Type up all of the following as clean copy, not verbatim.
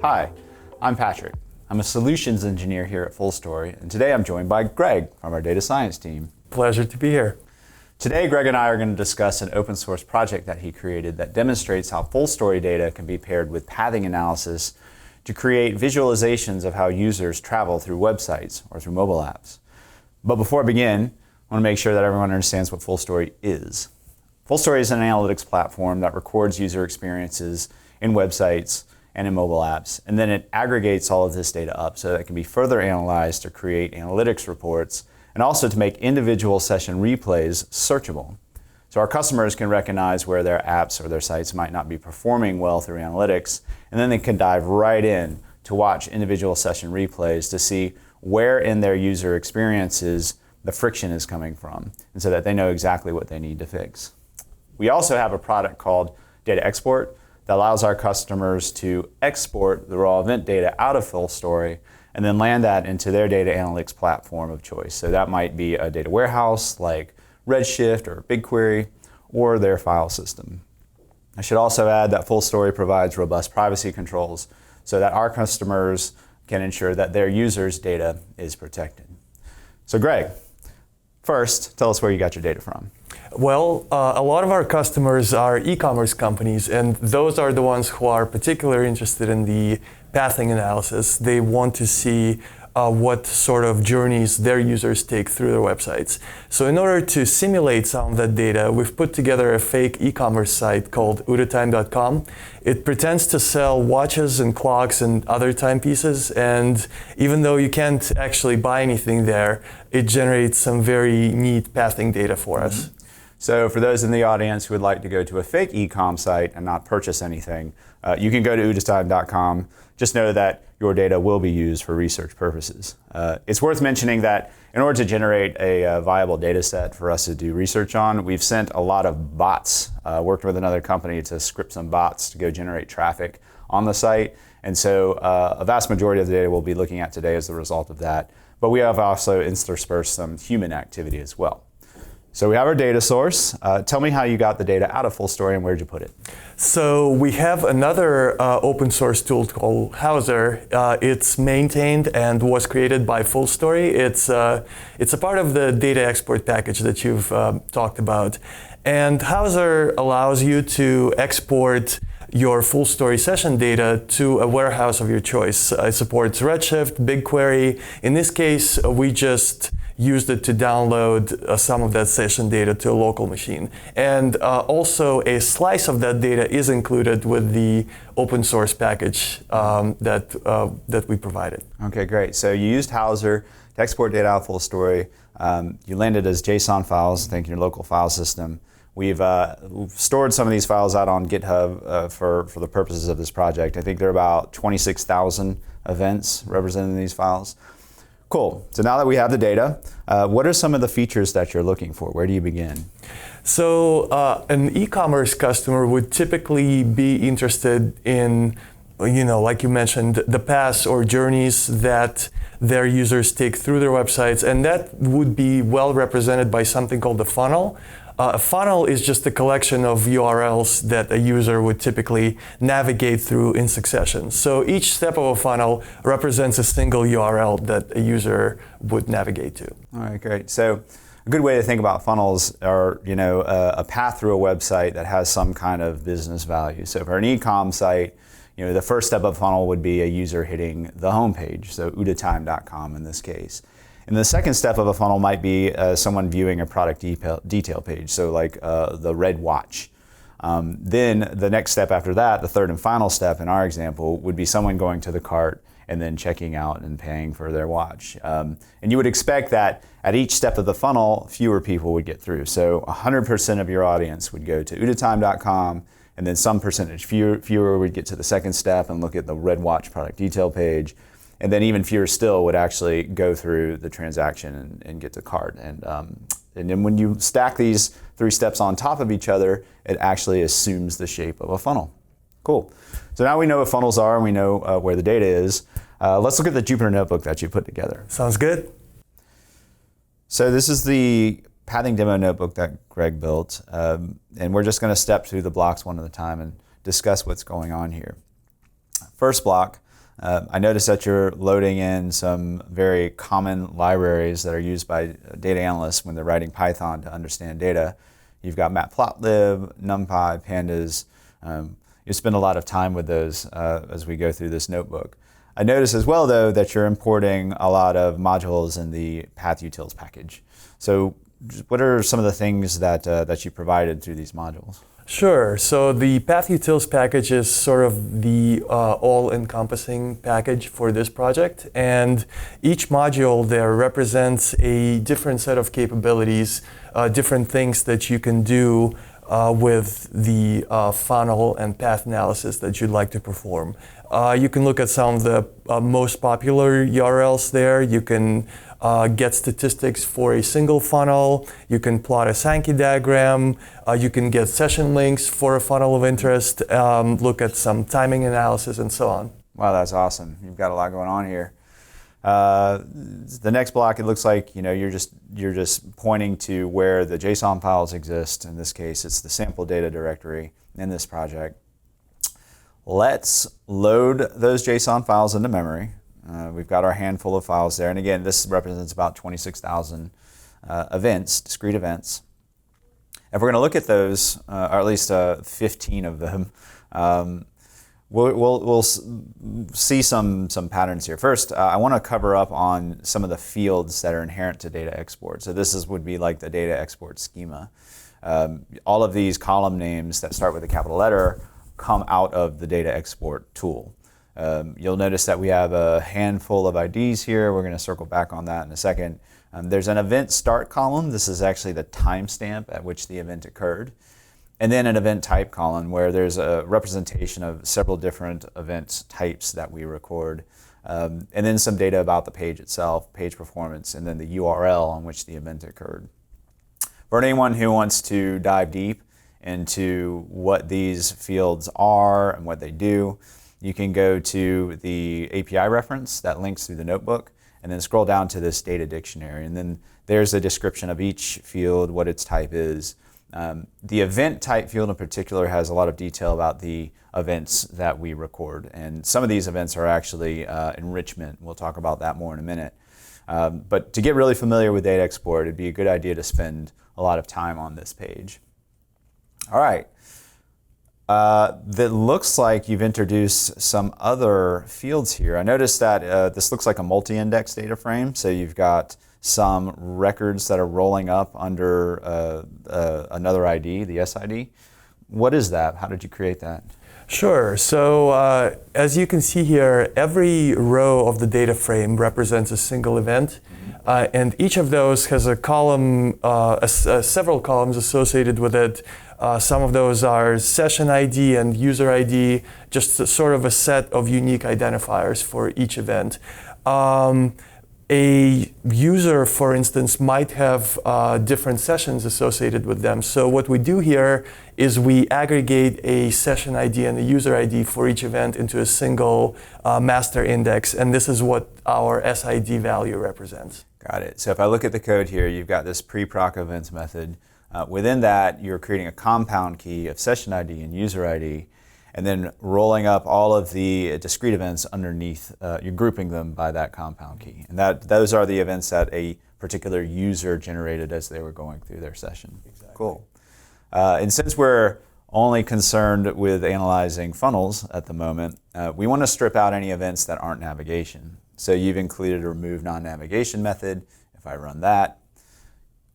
Hi, I'm Patrick. I'm a solutions engineer here at FullStory, and today I'm joined by Greg from our data science team. Pleasure to be here. Today, Greg and I are going to discuss an open source project that he created that demonstrates how FullStory data can be paired with pathing analysis to create visualizations of how users travel through websites or through mobile apps. But before I begin, I want to make sure that everyone understands what FullStory is. FullStory is an analytics platform that records user experiences in websites and in mobile apps, and then it aggregates all of this data up so that it can be further analyzed to create analytics reports and also to make individual session replays searchable. So our customers can recognize where their apps or their sites might not be performing well through analytics, and then they can dive right in to watch individual session replays to see where in their user experiences the friction is coming from, and so that they know exactly what they need to fix. We also have a product called Data Export that allows our customers to export the raw event data out of FullStory and then land that into their data analytics platform of choice. So that might be a data warehouse like Redshift or BigQuery or their file system. I should also add that FullStory provides robust privacy controls so that our customers can ensure that their users' data is protected. So Greg, first, tell us where you got your data from. Well, a lot of our customers are e-commerce companies, and those are the ones who are particularly interested in the pathing analysis. They want to see what sort of journeys their users take through their websites. So in order to simulate some of that data, we've put together a fake e-commerce site called Utils.com. It pretends to sell watches and clocks and other timepieces, and even though you can't actually buy anything there, it generates some very neat pathing data for us. So for those in the audience who would like to go to a fake e-com site and not purchase anything, you can go to Utils.com. Just know that your data will be used for research purposes. It's worth mentioning that in order to generate a viable data set for us to do research on, we've sent a lot of bots, worked with another company to script some bots to go generate traffic on the site. And so a vast majority of the data we'll be looking at today is the result of that. But we have also interspersed some human activity as well. So we have our data source. Tell me how you got the data out of FullStory and where'd you put it? So we have another open source tool called Hauser. It's maintained and was created by FullStory. It's a part of the data export package that you've talked about. And Hauser allows you to export your FullStory session data to a warehouse of your choice. It supports Redshift, BigQuery. In this case, we just used it to download some of that session data to a local machine. And also a slice of that data is included with the open source package that we provided. Okay, great. So you used Hauser to export data out of FullStory. You landed as JSON files, think your local file system. We've stored some of these files out on GitHub for the purposes of this project. I think there are about 26,000 events represented in these files. Cool. So now that we have the data, what are some of the features that you're looking for? Where do you begin? So an e-commerce customer would typically be interested in, like you mentioned, the paths or journeys that their users take through their websites, and that would be well represented by something called a funnel. A funnel is just a collection of URLs that a user would typically navigate through in succession. So each step of a funnel represents a single URL that a user would navigate to. All right, great. So a good way to think about funnels are, a path through a website that has some kind of business value. So for an e-com site, the first step of a funnel would be a user hitting the homepage, so Utils.com in this case. And the second step of a funnel might be someone viewing a product detail page, so like the red watch. Then the next step after that, the third and final step in our example, would be someone going to the cart and then checking out and paying for their watch. And you would expect that at each step of the funnel, fewer people would get through. So 100% of your audience would go to Utils.com, and then some percentage fewer would get to the second step and look at the red watch product detail page. And then even fewer still would actually go through the transaction and get to cart. And then when you stack these three steps on top of each other, it actually assumes the shape of a funnel. Cool. So now we know what funnels are and we know where the data is. Let's look at the Jupyter notebook that you put together. Sounds good. So this is the pathing demo notebook that Greg built. And we're just going to step through the blocks one at a time and discuss what's going on here. First block, I noticed that you're loading in some very common libraries that are used by data analysts when they're writing Python to understand data. You've got matplotlib, numpy, pandas. You spend a lot of time with those as we go through this notebook. I noticed as well, though, that you're importing a lot of modules in the Pathing Utils package. So what are some of the things that you provided through these modules? Sure. So the Pathing Utils package is sort of the all-encompassing package for this project. And each module there represents a different set of capabilities, different things that you can do with the funnel and path analysis that you'd like to perform. You can look at some of the most popular URLs there. You can get statistics for a single funnel. You can plot a Sankey diagram. You can get session links for a funnel of interest, look at some timing analysis, and so on. Wow, that's awesome. You've got a lot going on here. The next block, it looks like you're just pointing to where the JSON files exist. In this case, it's the sample data directory in this project. Let's load those JSON files into memory. We've got our handful of files there, and again, this represents about 26,000 events, discrete events. If we're going to look at those, or at least 15 of them, we'll see some patterns here. First, I want to cover up on some of the fields that are inherent to data export. So this would be like the data export schema. All of these column names that start with a capital letter come out of the data export tool. You'll notice that we have a handful of IDs here. We're going to circle back on that in a second. There's an event start column. This is actually the timestamp at which the event occurred. And then an event type column where there's a representation of several different event types that we record. And then some data about the page itself, page performance, and then the URL on which the event occurred. For anyone who wants to dive deep into what these fields are and what they do, you can go to the API reference that links through the notebook and then scroll down to this data dictionary. And then there's a description of each field, what its type is. The event type field in particular has a lot of detail about the events that we record. And some of these events are actually enrichment. We'll talk about that more in a minute. But to get really familiar with data export, it'd be a good idea to spend a lot of time on this page. All right. That looks like you've introduced some other fields here. I noticed that this looks like a multi-index data frame. So you've got some records that are rolling up under another ID, the SID. What is that? How did you create that? Sure. So as you can see here, every row of the data frame represents a single event. And each of those has a column, several columns associated with it. Some of those are session ID and user ID, just sort of a set of unique identifiers for each event. A user, for instance, might have different sessions associated with them. So what we do here is we aggregate a session ID and a user ID for each event into a single master index, and this is what our SID value represents. Got it. So if I look at the code here, you've got this pre-proc events method. Within that, you're creating a compound key of session ID and user ID, and then rolling up all of the discrete events underneath. You're grouping them by that compound key. And those are the events that a particular user generated as they were going through their session. Exactly. Cool. And since we're only concerned with analyzing funnels at the moment, we want to strip out any events that aren't navigation. So you've included a remove non-navigation method. If I run that,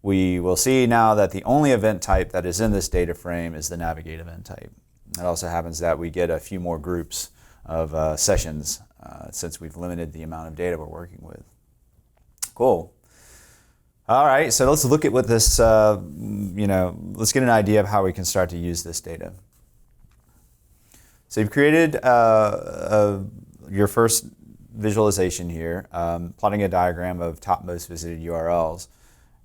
we will see now that the only event type that is in this data frame is the navigate event type. It also happens that we get a few more groups of sessions since we've limited the amount of data we're working with. Cool. All right, so let's look at what this, let's get an idea of how we can start to use this data. So you've created your first visualization here, plotting a diagram of top most visited URLs.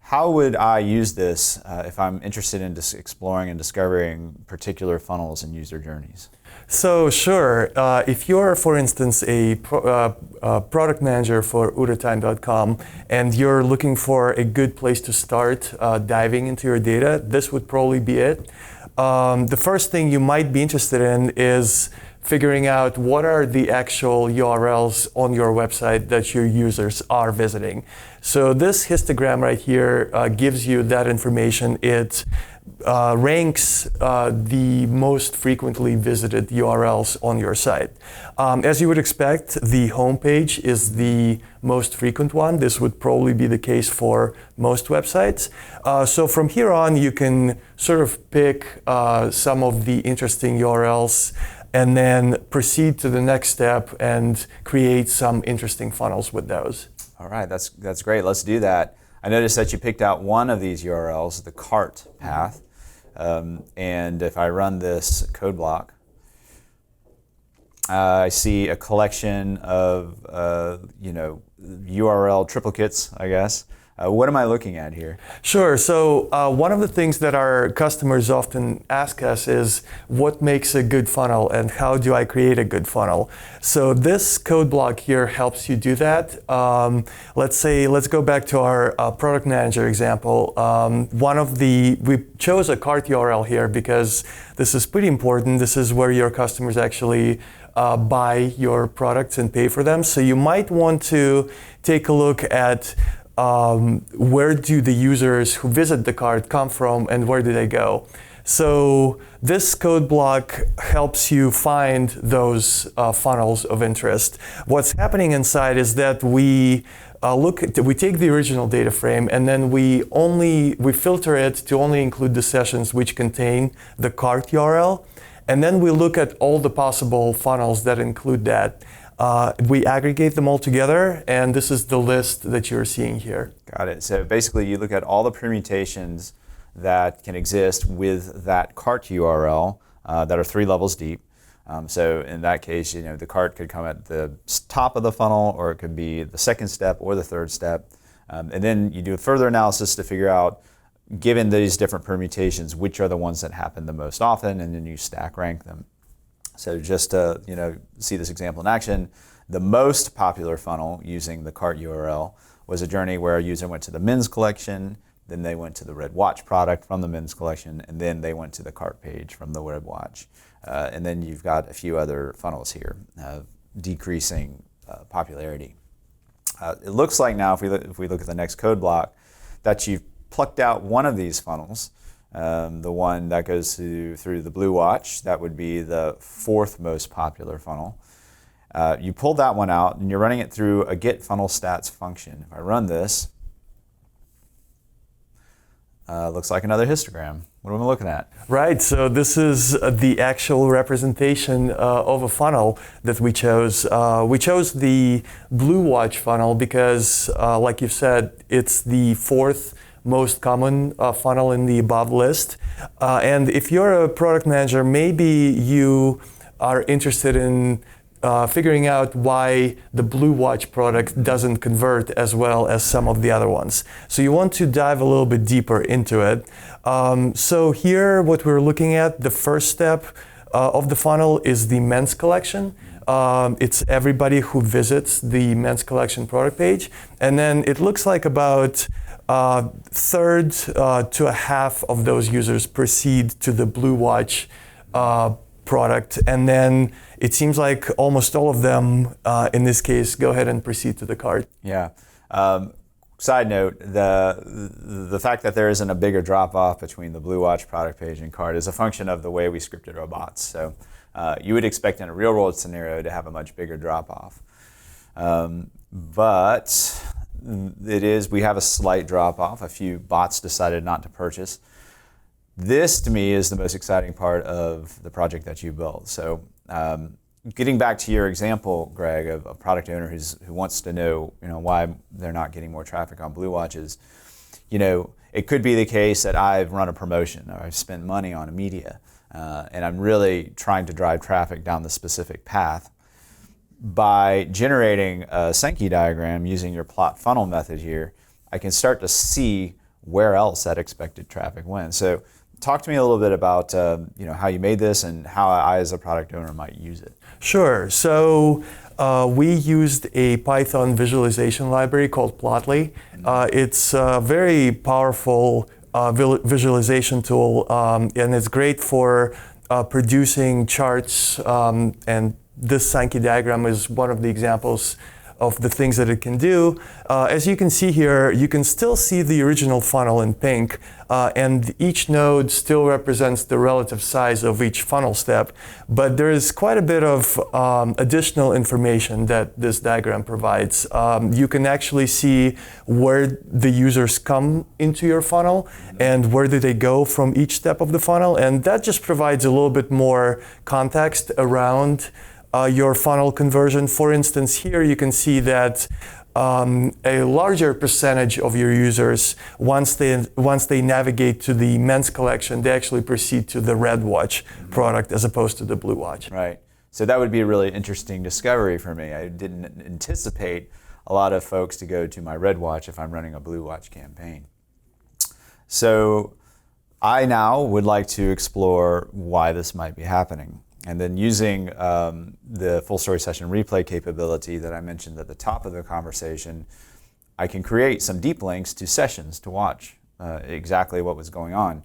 How would I use this if I'm interested in exploring and discovering particular funnels and user journeys? So sure, if you're, for instance, a product manager for utertime.com and you're looking for a good place to start diving into your data, this would probably be it. The first thing you might be interested in is figuring out what are the actual URLs on your website that your users are visiting. So this histogram right here gives you that information. It ranks the most frequently visited URLs on your site. As you would expect, the homepage is the most frequent one. This would probably be the case for most websites. So from here on, you can sort of pick some of the interesting URLs and then proceed to the next step and create some interesting funnels with those. All right, that's great. Let's do that. I noticed that you picked out one of these URLs, the cart path. And if I run this code block, I see a collection of URL triplicates, I guess. What am I looking at here? Sure. So one of the things that our customers often ask us is, what makes a good funnel and how do I create a good funnel? So this code block here helps you do that. Let's go back to our product manager example. We chose a cart URL here because this is pretty important. This is where your customers actually buy your products and pay for them. So you might want to take a look at where do the users who visit the cart come from and where do they go? So this code block helps you find those funnels of interest. What's happening inside is that we take the original data frame and then we filter it to only include the sessions which contain the cart URL, and then we look at all the possible funnels that include that. We aggregate them all together, and this is the list that you're seeing here. Got it. So basically, you look at all the permutations that can exist with that cart URL that are 3 levels deep. So in that case, the cart could come at the top of the funnel, or it could be the second step or the third step. And then you do a further analysis to figure out, given these different permutations, which are the ones that happen the most often, and then you stack rank them. So just to see this example in action, the most popular funnel using the cart URL was a journey where a user went to the men's collection, then they went to the red watch product from the men's collection, and then they went to the cart page from the red watch. And then you've got a few other funnels here, decreasing popularity. It looks like now, if we look at the next code block, that you've plucked out one of these funnels. The one that goes through the blue watch, that would be the 4th most popular funnel. You pull that one out and you're running it through a get funnel stats function. If I run this, looks like another histogram. What am I looking at? Right, so this is the actual representation of a funnel that we chose. We chose the blue watch funnel because, like you've said, it's the 4th most common funnel in the above list. And if you're a product manager, maybe you are interested in figuring out why the blue watch product doesn't convert as well as some of the other ones. So you want to dive a little bit deeper into it. So here, what we're looking at, the first step of the funnel is the men's collection. It's everybody who visits the men's collection product page. And then it looks like about third to a half of those users proceed to the blue watch product, and then it seems like almost all of them in this case go ahead and proceed to the cart. Yeah. Side note, the fact that there isn't a bigger drop off between the blue watch product page and cart is a function of the way we scripted our bots. So you would expect in a real world scenario to have a much bigger drop off. But we have a slight drop off. A few bots decided not to purchase. This to me is the most exciting part of the project that you built. So getting back to your example, Greg, of a product owner who wants to know, why they're not getting more traffic on blue watches. It could be the case that I've run a promotion or I've spent money on a media and I'm really trying to drive traffic down the specific path. By generating a Sankey diagram using your plot funnel method here, I can start to see where else that expected traffic went. So talk to me a little bit about how you made this and how I as a product owner might use it. Sure. So we used a Python visualization library called Plotly. It's a very powerful visualization tool, and it's great for producing charts, and this Sankey diagram is one of the examples of the things that it can do. As you can see here, you can still see the original funnel in pink, and each node still represents the relative size of each funnel step, but there is quite a bit of additional information that this diagram provides. You can actually see where the users come into your funnel and where do they go from each step of the funnel, and that just provides a little bit more context around your funnel conversion. For instance, here you can see that a larger percentage of your users, once they navigate to the men's collection, they actually proceed to the red watch product as opposed to the blue watch. Right. So that would be a really interesting discovery for me. I didn't anticipate a lot of folks to go to my red watch if I'm running a blue watch campaign. So I now would like to explore why this might be happening. And then using the FullStory session replay capability that I mentioned at the top of the conversation, I can create some deep links to sessions to watch exactly what was going on.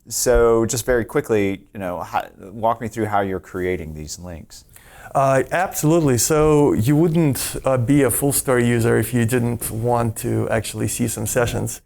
So just very quickly, walk me through how you're creating these links. Absolutely. So you wouldn't be a FullStory user if you didn't want to actually see some sessions.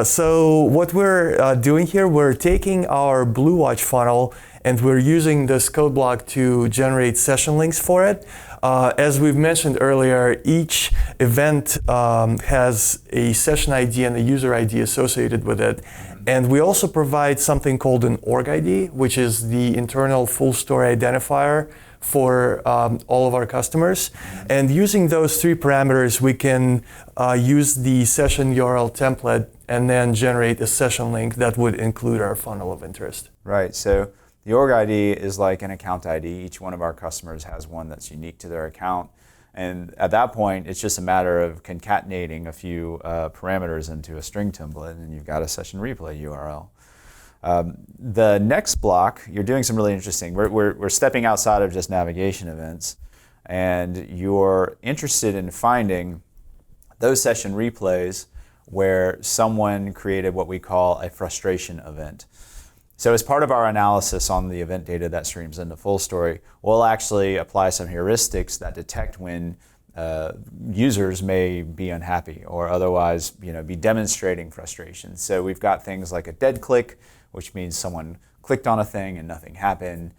So what we're doing here, we're taking our Blue Watch funnel and we're using this code block to generate session links for it. As we've mentioned earlier, each event has a session ID and a user ID associated with it. And we also provide something called an org ID, which is the internal FullStory identifier for all of our customers. And using those three parameters, we can use the session URL template and then generate a session link that would include our funnel of interest. Right. So the org ID is like an account ID. Each one of our customers has one that's unique to their account. And at that point, it's just a matter of concatenating a few parameters into a string template, and you've got a session replay URL. The next block, you're doing some really interesting. We're stepping outside of just navigation events, and you're interested in finding those session replays where someone created what we call a frustration event. So as part of our analysis on the event data that streams into FullStory, we'll actually apply some heuristics that detect when users may be unhappy or otherwise be demonstrating frustration. So we've got things like a dead click, which means someone clicked on a thing and nothing happened.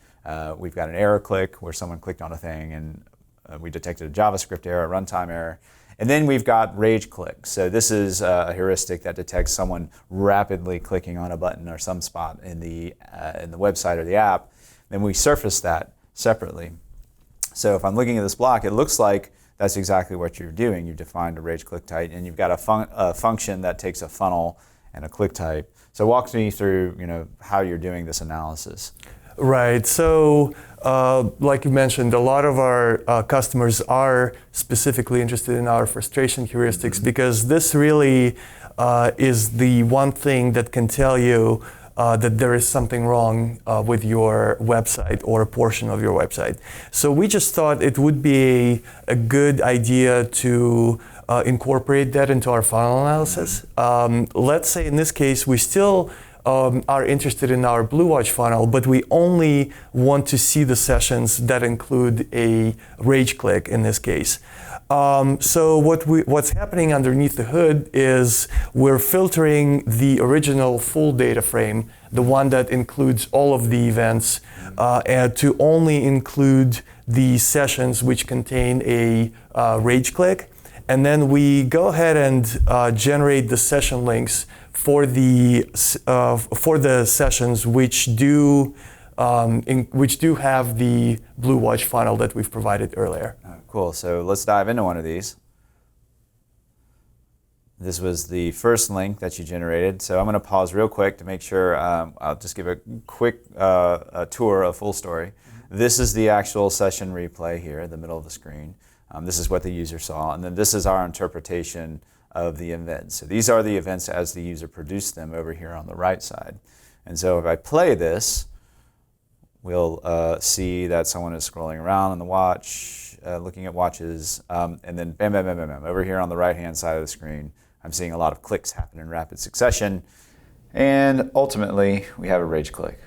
We've got an error click where someone clicked on a thing and we detected a JavaScript error, a runtime error. And then we've got rage click. So this is a heuristic that detects someone rapidly clicking on a button or some spot in the website or the app. Then we surface that separately. So if I'm looking at this block, it looks like that's exactly what you're doing. You've defined a rage click type, and you've got a function that takes a funnel and a click type. So walk me through how you're doing this analysis. Right. So, like you mentioned, a lot of our customers are specifically interested in our frustration heuristics because this really is the one thing that can tell you that there is something wrong with your website or a portion of your website. So we just thought it would be a good idea to incorporate that into our funnel analysis. Let's say in this case, we still are interested in our Blue Watch funnel, but we only want to see the sessions that include a rage click in this case. So what's happening underneath the hood is we're filtering the original full data frame, the one that includes all of the events, and to only include the sessions which contain a rage click. And then we go ahead and generate the session links for the sessions which do have the Blue Watch funnel that we've provided earlier. Cool. So let's dive into one of these. This was the first link that you generated. So I'm going to pause real quick to make sure. I'll just give a quick tour of FullStory. This is the actual session replay here in the middle of the screen. This is what the user saw, and then this is our interpretation of the events. So these are the events as the user produced them over here on the right side. And so if I play this, we'll see that someone is scrolling around on the watch, looking at watches, and then bam, bam, bam, bam, bam. Over here on the right-hand side of the screen, I'm seeing a lot of clicks happen in rapid succession, and ultimately we have a rage click.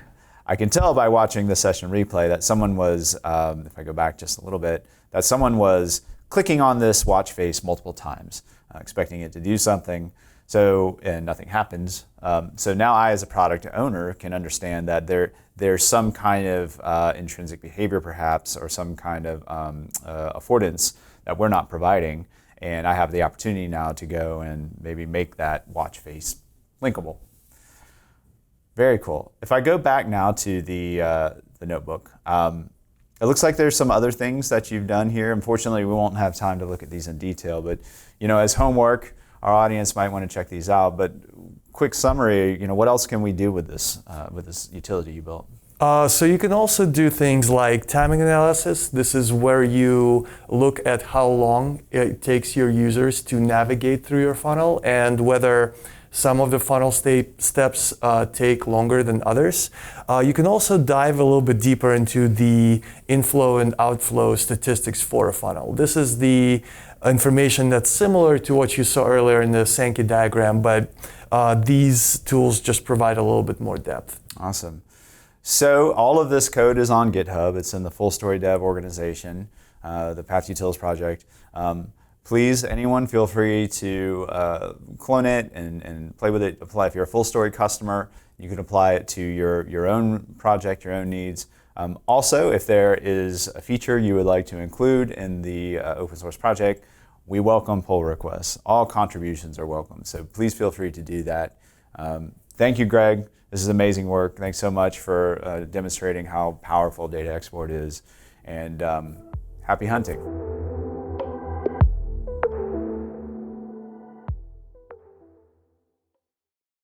I can tell by watching the session replay that someone was, if I go back just a little bit, that someone was clicking on this watch face multiple times, expecting it to do something, and nothing happens. So now I, as a product owner, can understand that there's some kind of intrinsic behavior perhaps, or some kind of affordance that we're not providing, and I have the opportunity now to go and maybe make that watch face linkable. Very cool. If I go back now to the notebook, it looks like there's some other things that you've done here. Unfortunately, we won't have time to look at these in detail, but as homework, our audience might want to check these out. But quick summary, what else can we do with this utility you built? So you can also do things like timing analysis. This is where you look at how long it takes your users to navigate through your funnel and whether some of the funnel steps take longer than others. You can also dive a little bit deeper into the inflow and outflow statistics for a funnel. This is the information that's similar to what you saw earlier in the Sankey diagram, but these tools just provide a little bit more depth. Awesome. So all of this code is on GitHub. It's in the FullStory Dev organization, the Pathing Utils project. Please, anyone, feel free to clone it and play with it. If you're a FullStory customer, you can apply it to your own project, your own needs. Also, if there is a feature you would like to include in the open source project, we welcome pull requests. All contributions are welcome, so please feel free to do that. Thank you, Greg. This is amazing work. Thanks so much for demonstrating how powerful data export is, and happy hunting.